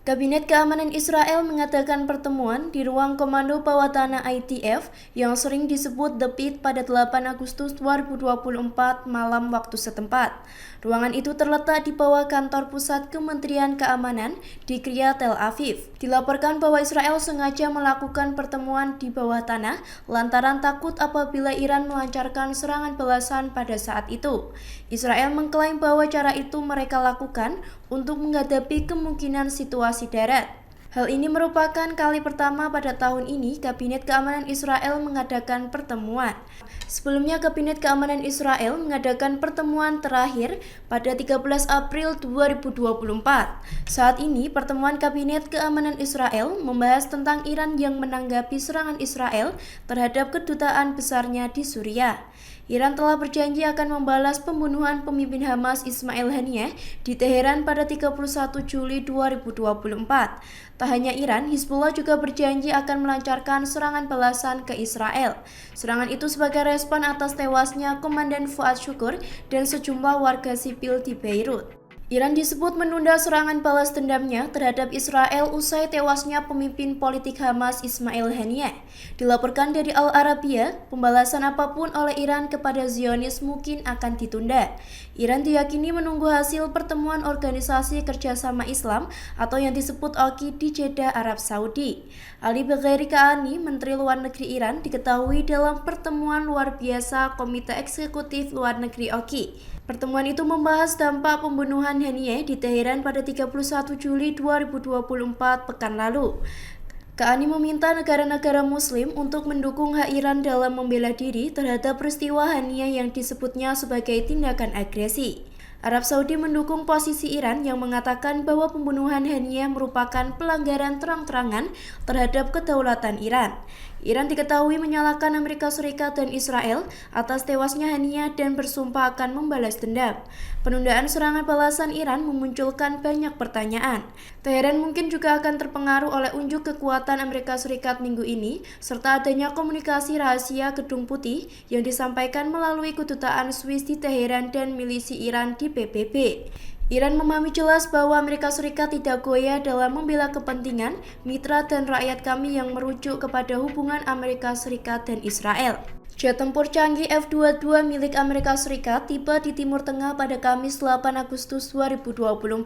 Kabinet Keamanan Israel mengadakan pertemuan di ruang Komando Bawah Tanah IDF yang sering disebut The Pit pada 8 Agustus 2024 malam waktu setempat. Ruangan itu terletak di bawah kantor pusat Kementerian Keamanan di Kiryat Tel Aviv. Dilaporkan bahwa Israel sengaja melakukan pertemuan di bawah tanah lantaran takut apabila Iran melancarkan serangan balasan pada saat itu. Israel mengklaim bahwa cara itu mereka lakukan untuk menghadapi kemungkinan situasi darat. Hal ini merupakan kali pertama pada tahun ini Kabinet Keamanan Israel mengadakan pertemuan. Sebelumnya, Kabinet Keamanan Israel mengadakan pertemuan terakhir pada 13 April 2024. Saat ini, pertemuan Kabinet Keamanan Israel membahas tentang Iran yang menanggapi serangan Israel terhadap kedutaan besarnya di Suriah. Iran telah berjanji akan membalas pembunuhan pemimpin Hamas Ismail Haniyeh di Teheran pada 31 Juli 2024. Tak hanya Iran, Hizbullah juga berjanji akan melancarkan serangan balasan ke Israel. Serangan itu sebagai respon atas tewasnya Komandan Fuad Syukur dan sejumlah warga sipil di Beirut. Iran disebut menunda serangan balas dendamnya terhadap Israel usai tewasnya pemimpin politik Hamas Ismail Haniyeh. Dilaporkan dari Al Arabiya, pembalasan apapun oleh Iran kepada Zionis mungkin akan ditunda. Iran diyakini menunggu hasil pertemuan Organisasi Kerjasama Islam atau yang disebut OKI di Jeddah, Arab Saudi. Ali Bagheri Ka'ani, Menteri Luar Negeri Iran, diketahui dalam pertemuan luar biasa Komite Eksekutif Luar Negeri OKI. Pertemuan itu membahas dampak pembunuhan Haniyeh di Teheran pada 31 Juli 2024 pekan lalu. Ka'ani meminta negara-negara Muslim untuk mendukung hak Iran dalam membela diri terhadap peristiwa Haniyeh yang disebutnya sebagai tindakan agresi. Arab Saudi mendukung posisi Iran yang mengatakan bahwa pembunuhan Haniyeh merupakan pelanggaran terang-terangan terhadap kedaulatan Iran. Iran diketahui menyalahkan Amerika Serikat dan Israel atas tewasnya Haniyeh dan bersumpah akan membalas dendam. Penundaan serangan balasan Iran memunculkan banyak pertanyaan. Teheran mungkin juga akan terpengaruh oleh unjuk kekuatan Amerika Serikat minggu ini, serta adanya komunikasi rahasia Gedung Putih yang disampaikan melalui kedutaan Swiss di Teheran dan milisi Iran di PBB. Iran memahami jelas bahwa Amerika Serikat tidak goyah dalam membela kepentingan, mitra dan rakyat kami yang merujuk kepada hubungan Amerika Serikat dan Israel. Jet tempur canggih F-22 milik Amerika Serikat tiba di Timur Tengah pada Kamis 8 Agustus 2024.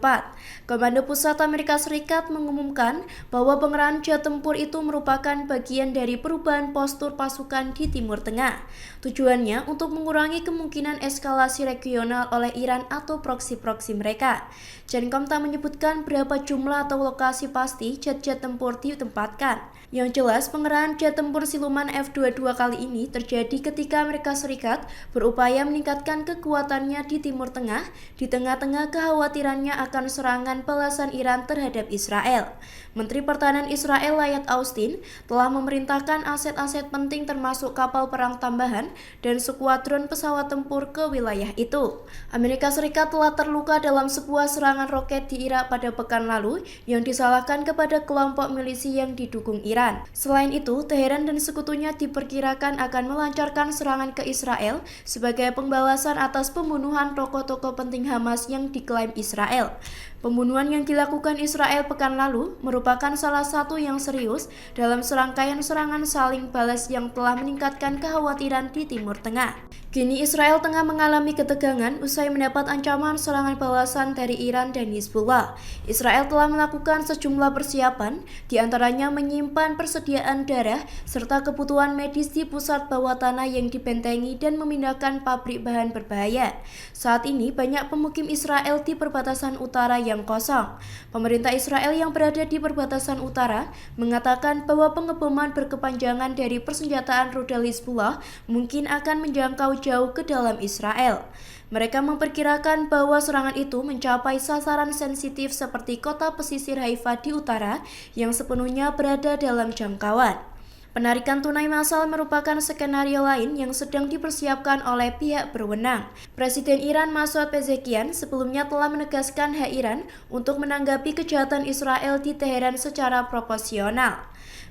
Komando Pusat Amerika Serikat mengumumkan bahwa pengerahan jet tempur itu merupakan bagian dari perubahan postur pasukan di Timur Tengah. Tujuannya untuk mengurangi kemungkinan eskalasi regional oleh Iran atau proksi-proksi mereka. Cencom tak menyebutkan berapa jumlah atau lokasi pasti jet-jet tempur ditempatkan. Yang jelas, pengerahan jet tempur siluman F-22 kali ini terjadi ketika Amerika Serikat berupaya meningkatkan kekuatannya di Timur Tengah di tengah-tengah kekhawatirannya akan serangan balasan Iran terhadap Israel. Menteri Pertahanan Israel Lloyd Austin telah memerintahkan aset-aset penting termasuk kapal perang tambahan dan skuadron pesawat tempur ke wilayah itu. Amerika Serikat telah terluka dalam sebuah serangan roket di Irak pada pekan lalu yang disalahkan kepada kelompok milisi yang didukung Iran. Selain itu, Teheran dan sekutunya diperkirakan akan melancarkan serangan ke Israel sebagai pembalasan atas pembunuhan tokoh-tokoh penting Hamas yang diklaim Israel. Pembunuhan yang dilakukan Israel pekan lalu merupakan salah satu yang serius dalam serangkaian serangan saling balas yang telah meningkatkan kekhawatiran di Timur Tengah. Kini Israel tengah mengalami ketegangan usai mendapat ancaman serangan balasan dari Iran dan Hizbullah. Israel telah melakukan sejumlah persiapan, diantaranya menyimpan persediaan darah serta kebutuhan medis di pusat bawah tanah yang dibentengi dan memindahkan pabrik bahan berbahaya. Saat ini banyak pemukim Israel di perbatasan utara yang kosong. Pemerintah Israel yang berada di perbatasan utara mengatakan bahwa pengeboman berkepanjangan dari persenjataan rudal Hizbullah mungkin akan menjangkau jauh ke dalam Israel. Mereka memperkirakan bahwa serangan itu mencapai sasaran sensitif seperti kota pesisir Haifa di utara yang sepenuhnya berada dalam jangkauan. Penarikan tunai massal merupakan skenario lain yang sedang dipersiapkan oleh pihak berwenang. Presiden Iran Masoud Pezeshkian sebelumnya telah menegaskan hak Iran untuk menanggapi kejahatan Israel di Teheran secara proporsional.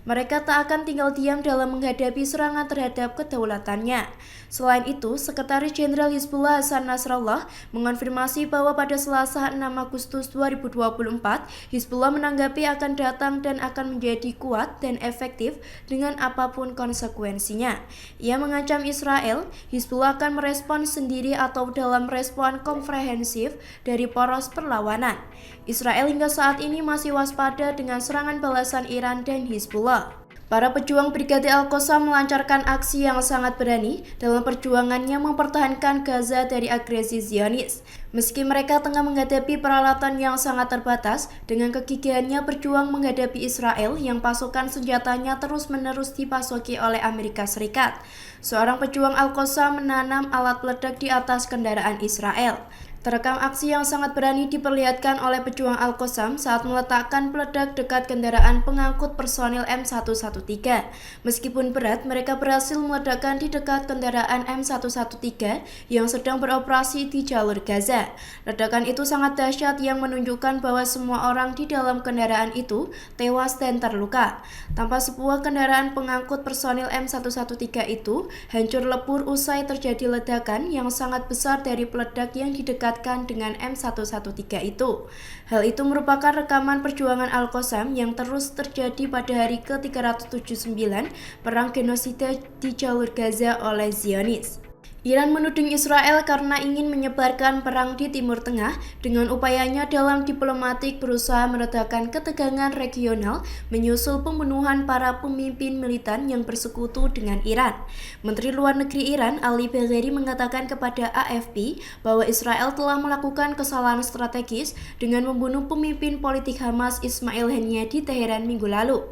Mereka tak akan tinggal diam dalam menghadapi serangan terhadap kedaulatannya. Selain itu, Sekretaris Jenderal Hizbullah Hasan Nasrallah mengonfirmasi bahwa pada Selasa 6 Agustus 2024, Hizbullah menanggapi akan datang dan akan menjadi kuat dan efektif dengan apapun konsekuensinya. Ia mengancam Israel, Hizbullah akan merespon sendiri atau dalam respon komprehensif dari poros perlawanan. Israel hingga saat ini masih waspada dengan serangan balasan Iran dan Hizbullah. Para pejuang Brigade Al-Qassam melancarkan aksi yang sangat berani dalam perjuangannya mempertahankan Gaza dari agresi Zionis. Meski mereka tengah menghadapi peralatan yang sangat terbatas, dengan kegigihannya berjuang menghadapi Israel yang pasukan senjatanya terus-menerus dipasoki oleh Amerika Serikat. Seorang pejuang Al-Qassam menanam alat peledak di atas kendaraan Israel. Terekam aksi yang sangat berani diperlihatkan oleh pejuang Al-Qassam saat meletakkan peledak dekat kendaraan pengangkut personil M113. Meskipun berat, mereka berhasil meledakkan di dekat kendaraan M113 yang sedang beroperasi di jalur Gaza. Ledakan itu sangat dahsyat yang menunjukkan bahwa semua orang di dalam kendaraan itu tewas dan terluka. Tanpa sebuah kendaraan pengangkut personil M113 itu hancur lebur usai terjadi ledakan yang sangat besar dari peledak yang didekatkan dengan M113 itu. Hal itu merupakan rekaman perjuangan Al-Qassam yang terus terjadi pada hari ke-379 perang genosida di jalur Gaza oleh Zionis. Iran menuding Israel karena ingin menyebarkan perang di Timur Tengah dengan upayanya dalam diplomatik berusaha meredakan ketegangan regional menyusul pembunuhan para pemimpin militan yang bersekutu dengan Iran. Menteri Luar Negeri Iran Ali Bagheri mengatakan kepada AFP bahwa Israel telah melakukan kesalahan strategis dengan membunuh pemimpin politik Hamas Ismail Haniyeh di Teheran minggu lalu.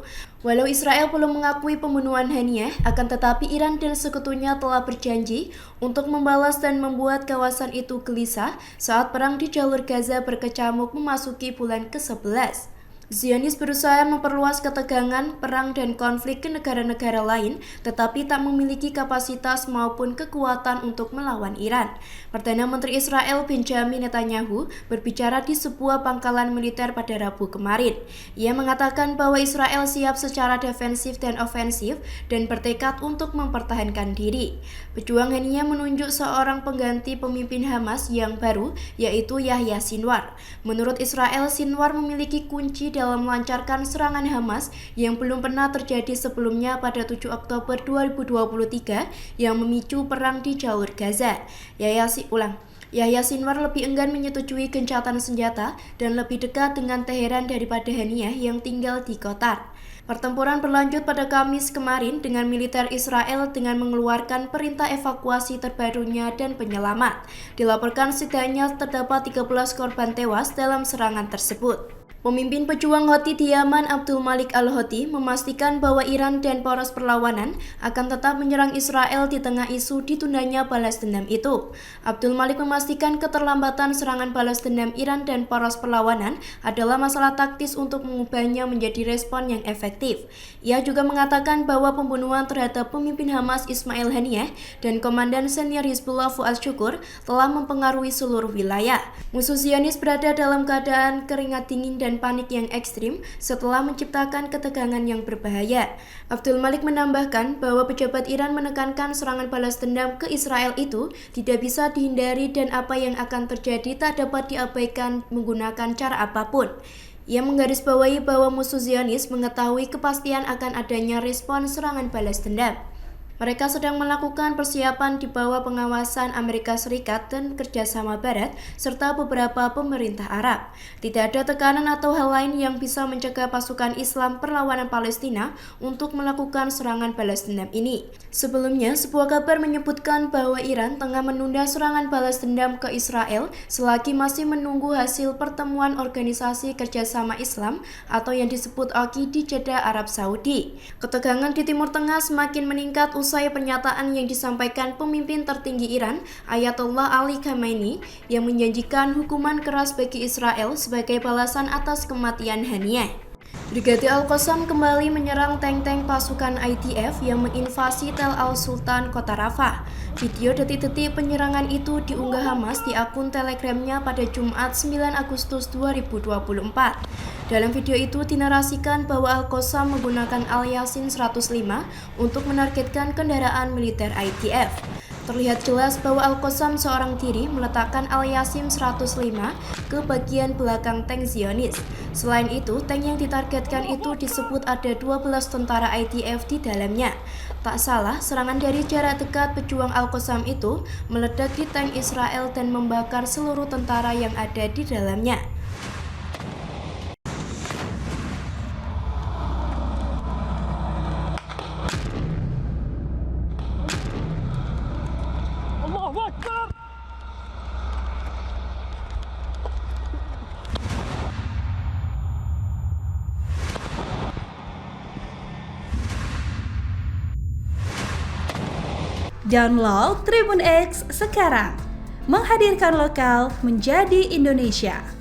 Walau Israel belum mengakui pembunuhan Haniyeh, akan tetapi Iran dan sekutunya telah berjanji untuk membalas dan membuat kawasan itu gelisah saat perang di jalur Gaza berkecamuk memasuki bulan ke-11. Zionis berusaha memperluas ketegangan, perang, dan konflik ke negara-negara lain, tetapi tak memiliki kapasitas maupun kekuatan untuk melawan Iran. Perdana Menteri Israel Benjamin Netanyahu berbicara di sebuah pangkalan militer pada Rabu kemarin. Ia mengatakan bahwa Israel siap secara defensif dan ofensif dan bertekad untuk mempertahankan diri. Pejuang Haniyeh menunjuk seorang pengganti pemimpin Hamas yang baru, yaitu Yahya Sinwar. Menurut Israel, Sinwar memiliki kunci dalam melancarkan serangan Hamas yang belum pernah terjadi sebelumnya pada 7 Oktober 2023 yang memicu perang di jalur Gaza. Yahya Sinwar lebih enggan menyetujui gencatan senjata dan lebih dekat dengan Teheran daripada Haniyeh yang tinggal di Qatar. Pertempuran berlanjut pada Kamis kemarin dengan militer Israel dengan mengeluarkan perintah evakuasi terbarunya dan penyelamat. Dilaporkan setidaknya terdapat 13 korban tewas dalam serangan tersebut. Pemimpin pejuang Houthi di Yaman Abdul Malik Al-Houthi memastikan bahwa Iran dan poros perlawanan akan tetap menyerang Israel di tengah isu ditundanya balas dendam itu. Abdul Malik memastikan keterlambatan serangan balas dendam Iran dan poros perlawanan adalah masalah taktis untuk mengubahnya menjadi respon yang efektif. Ia juga mengatakan bahwa pembunuhan terhadap pemimpin Hamas Ismail Haniyeh dan komandan senior Hizbullah Fuad Shukr telah mempengaruhi seluruh wilayah. Musuh Zionis berada dalam keadaan keringat dingin dan panik yang ekstrim setelah menciptakan ketegangan yang berbahaya. Abdul Malik menambahkan bahwa pejabat Iran menekankan serangan balas dendam ke Israel itu tidak bisa dihindari dan apa yang akan terjadi tak dapat diabaikan menggunakan cara apapun. Ia menggarisbawahi bahwa musuh Zionis mengetahui kepastian akan adanya respon serangan balas dendam. Mereka sedang melakukan persiapan di bawah pengawasan Amerika Serikat dan kerjasama Barat, serta beberapa pemerintah Arab. Tidak ada tekanan atau hal lain yang bisa mencegah pasukan Islam perlawanan Palestina untuk melakukan serangan balas dendam ini. Sebelumnya, sebuah kabar menyebutkan bahwa Iran tengah menunda serangan balas dendam ke Israel selagi masih menunggu hasil pertemuan Organisasi Kerjasama Islam atau yang disebut OKI di Jeddah, Arab Saudi. Ketegangan di Timur Tengah semakin meningkat usai pernyataan yang disampaikan pemimpin tertinggi Iran, Ayatollah Ali Khamenei, yang menjanjikan hukuman keras bagi Israel sebagai balasan atas kematian Haniyeh. Brigade Al-Qassam kembali menyerang tank-tank pasukan IDF yang menginvasi Tel Al-Sultan, kota Rafah. Video detik-detik penyerangan itu diunggah Hamas di akun Telegramnya pada Jumat 9 Agustus 2024. Dalam video itu dinarasikan bahwa Al-Qassam menggunakan Al-Yasin 105 untuk menargetkan kendaraan militer IDF. Terlihat jelas bahwa Al-Qassam seorang diri meletakkan Al-Yasin 105 ke bagian belakang tank Zionis. Selain itu, tank yang ditargetkan itu disebut ada 12 tentara IDF di dalamnya. Tak salah, serangan dari jarak dekat pejuang Al-Qassam itu meledak di tank Israel dan membakar seluruh tentara yang ada di dalamnya. Allahu Akbar. Download Tribun X sekarang, menghadirkan lokal menjadi Indonesia.